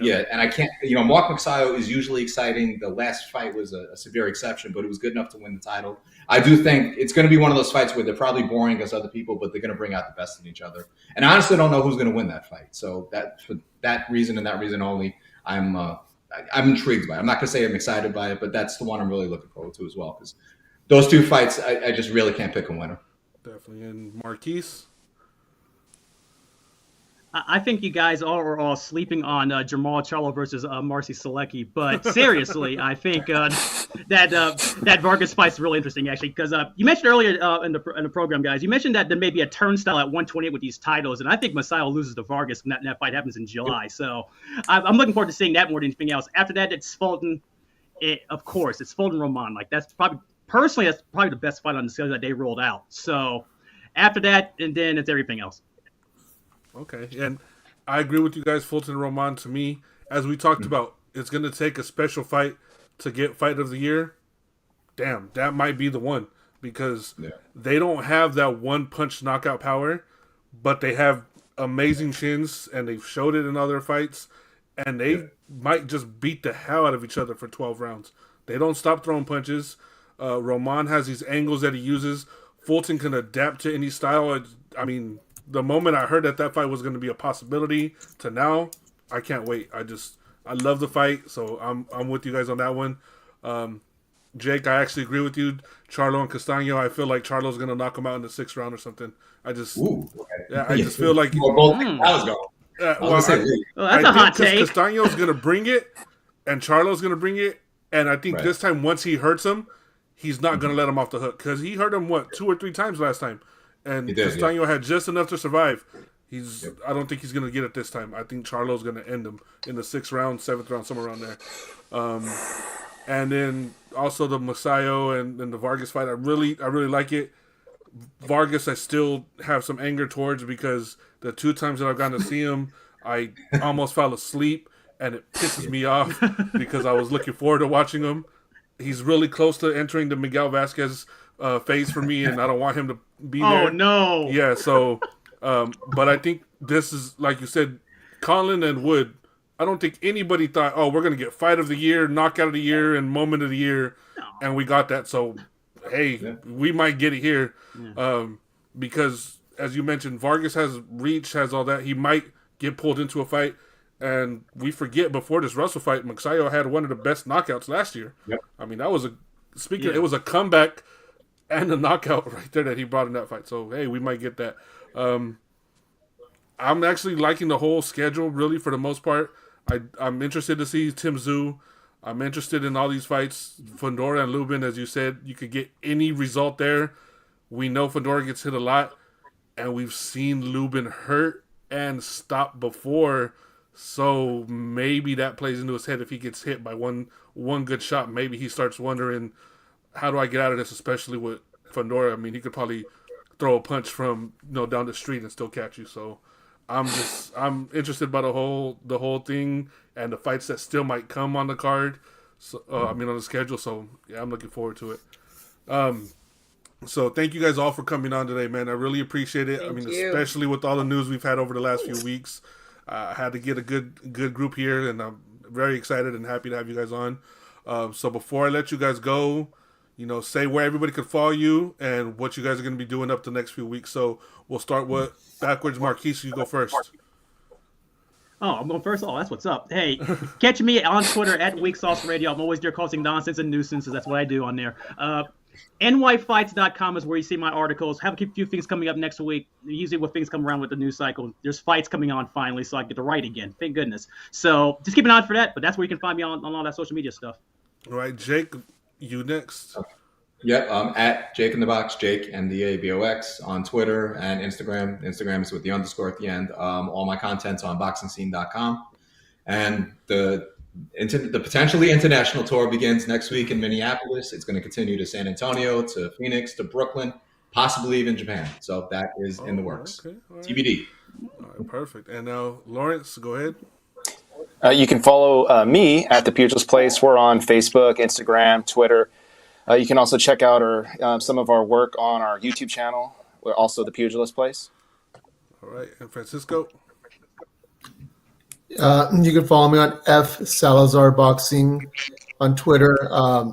Yeah, and I can't. Mark Magsayo is usually exciting. The last fight was a severe exception, but it was good enough to win the title. I do think it's going to be one of those fights where they're probably boring against other people, but they're going to bring out the best in each other. And I honestly don't know who's going to win that fight. So for that reason and that reason only, I'm intrigued by it. I'm not going to say I'm excited by it, but that's the one I'm really looking forward to as well. Because those 2 fights, I just really can't pick a winner. Definitely. And Marquis? I think you guys are all sleeping on Jamal Charlo versus Marcy Selecki, but seriously, I think that Vargas fight's really interesting actually because you mentioned earlier in the program, guys, you mentioned that there may be a turnstile at 128 with these titles, and I think Masayo loses to Vargas when that fight happens in July. So I'm looking forward to seeing that more than anything else. After that, it's Fulton. Of course, it's Fulton Roman. That's probably the best fight on the schedule that they rolled out. So after that, and then it's everything else. Okay, and I agree with you guys. Fulton Roman, to me, as we talked about, it's going to take a special fight to get fight of the year. Damn, that might be the one because they don't have that one punch knockout power, but they have amazing chins, and they've showed it in other fights, and they might just beat the hell out of each other for 12 rounds. They don't stop throwing punches. Roman has these angles that he uses. Fulton can adapt to any style. I mean, the moment I heard that fight was going to be a possibility to now, I can't wait. I love the fight, so I'm with you guys on that one. Jake, I actually agree with you. Charlo and Castaño, I feel like Charlo's going to knock him out in the 6th round or something. I just feel like I was going. That's a hot take. Castaño's going to bring it, and Charlo's going to bring it, and I think this time once he hurts him, he's not going to let him off the hook because he hurt him 2 or 3 times last time. And Castaño had just enough to survive. I don't think he's going to get it this time. I think Charlo's going to end him in the 6th round, 7th round, somewhere around there. And then also the Masayo and the Vargas fight. I really like it. Vargas, I still have some anger towards because the 2 times that I've gotten to see him, I almost fell asleep. and it pisses me off because I was looking forward to watching him. He's really close to entering the Miguel Vasquez phase for me, and I don't want him to be there. Oh no! Yeah, so, but I think this is, like you said, Conlon and Wood. I don't think anybody thought, oh, we're going to get fight of the year, knockout of the year, and moment of the year, and we got that. So, hey, we might get it here because, as you mentioned, Vargas has reach, has all that. He might get pulled into a fight, and we forget before this Russell fight, Magsayo had one of the best knockouts last year. Yep. I mean, that was it was a comeback and a knockout right there that he brought in that fight. So, hey, we might get that. I'm actually liking the whole schedule, really, for the most part. I'm interested to see Tim Tszyu. I'm interested in all these fights. Fundora and Lubin, as you said, you could get any result there. We know Fundora gets hit a lot, and we've seen Lubin hurt and stop before. So maybe that plays into his head if he gets hit by one good shot. Maybe he starts wondering, how do I get out of this, especially with Fundora? I mean, he could probably throw a punch from down the street and still catch you. So I'm interested by the whole thing and the fights that still might come on the card. So on the schedule. So yeah, I'm looking forward to it. So thank you guys all for coming on today, man. I really appreciate it. Thank you. Especially with all the news we've had over the last few weeks. I had to get a good group here, and I'm very excited and happy to have you guys on. So before I let you guys go, say where everybody could follow you and what you guys are going to be doing up the next few weeks. So we'll start with backwards. Marquis, you go first. Oh, I'm going first. Oh, that's what's up. Hey, catch me on Twitter at Weak Sauce Radio. I'm always there causing nonsense and nuisances. That's what I do on there. nyfights.com is where you see my articles. Have a few things coming up next week. Usually when things come around with the news cycle, there's fights coming on finally, so I get to write again. Thank goodness. So just keep an eye out for that, but that's where you can find me on all that social media stuff. All right, Jake, you next. Yep, at Jake in the Box, Jake NDABOX on Twitter and Instagram. Instagram is with the _ at the end. All my content's on boxingscene.com. And the potentially international tour begins next week in Minneapolis. It's going to continue to San Antonio, to Phoenix, to Brooklyn, possibly even Japan. So that is in the works. Okay. All right. TBD. All right, perfect. And now, Lawrence, go ahead. You can follow me at The Pugilist Place. We're on Facebook, Instagram, Twitter. You can also check out some of our work on our YouTube channel. We're also The Pugilist Place. All right. And Francisco? You can follow me on F Salazar Boxing on Twitter. I